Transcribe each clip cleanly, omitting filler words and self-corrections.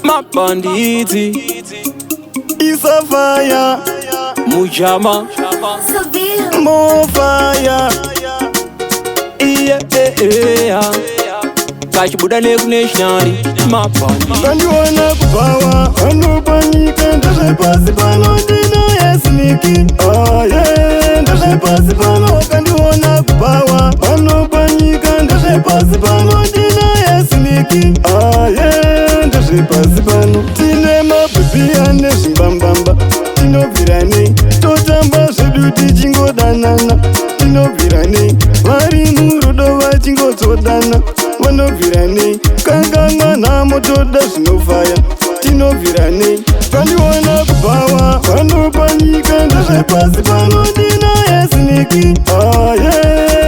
Mabanditi Isafaya Mujama Mofaya Kachibuda neku nationali Mabanditi Kandiwana kubawa Vanopanyika ndazvepasi pano ndina yesiniki ndazvepasi pano kandiwana kubawa Vanopanyika ndazvepasi pano ndina yesiniki ndazvepasi pano tine mabhibi ane zvimbambamba tinobvirane totamba zvedu tichingodanana tinobvirane vari murudo vachingotsodana vanobvirane kanganwa nhamo toda zvinofaya tinobvirane vandiwana kubhawa vanopanyika ndazvepasi pano ndina yesiniki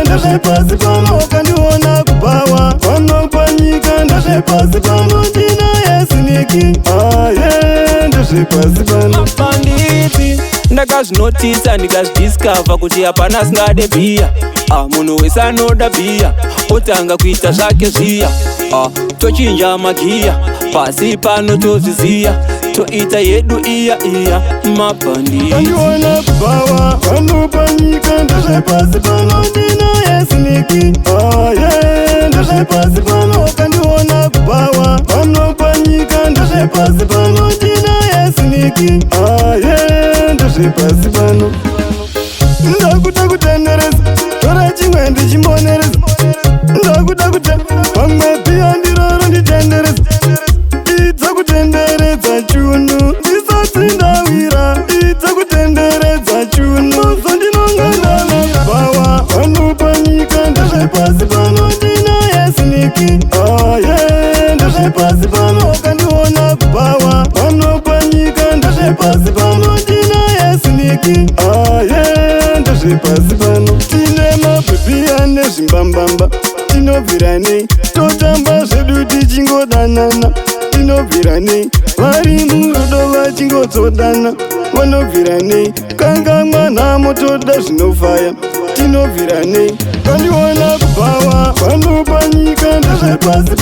ndazvepasi pano kandiwana kubhawa vanopanyika ndazvepasi pano ndina yesiniki ndazvepasi pano Mabanditi ndakazvinotisa ndikazvidiscover kuti hapana singade bhiya munhu wese anoda bhiya otanga kuita zvake zviya tochinja magiya pasi pano tozviziya toita yedu iya Mabanditi kandiwana kubhawa vanopanyika ndazvepasi pano ndina yesiniki ndazvepasi pano kandiwana kubhawa vanopanyika ndazvepasi pano ndina yesiniki ndazvepasi pano ndakuda kutendereza tora chimwe ndichimbonereza ndakuda kute vamwe pia ndiroro nditendereza idza kutenderedza chunu ndisati ndawira idza kutenderedza chunu zondinonga ndavira bhawa vanopanyika ndazvepasi pano ndina yesiniki ndazvepasi pano kandiona kubhawa vanopanyika ndazvepasi pano ndina yesiniki ndazvepasi pano tine mabhibi ane zvimbambamba tinobvirane totamba zvedu tichingodanana tinobvirane vari murudo vachingotsodana vanobvirane kanganwa nhamo toda zvinofaya tinobvirane kandiwana kubhawa vanopanyika ndazvepasi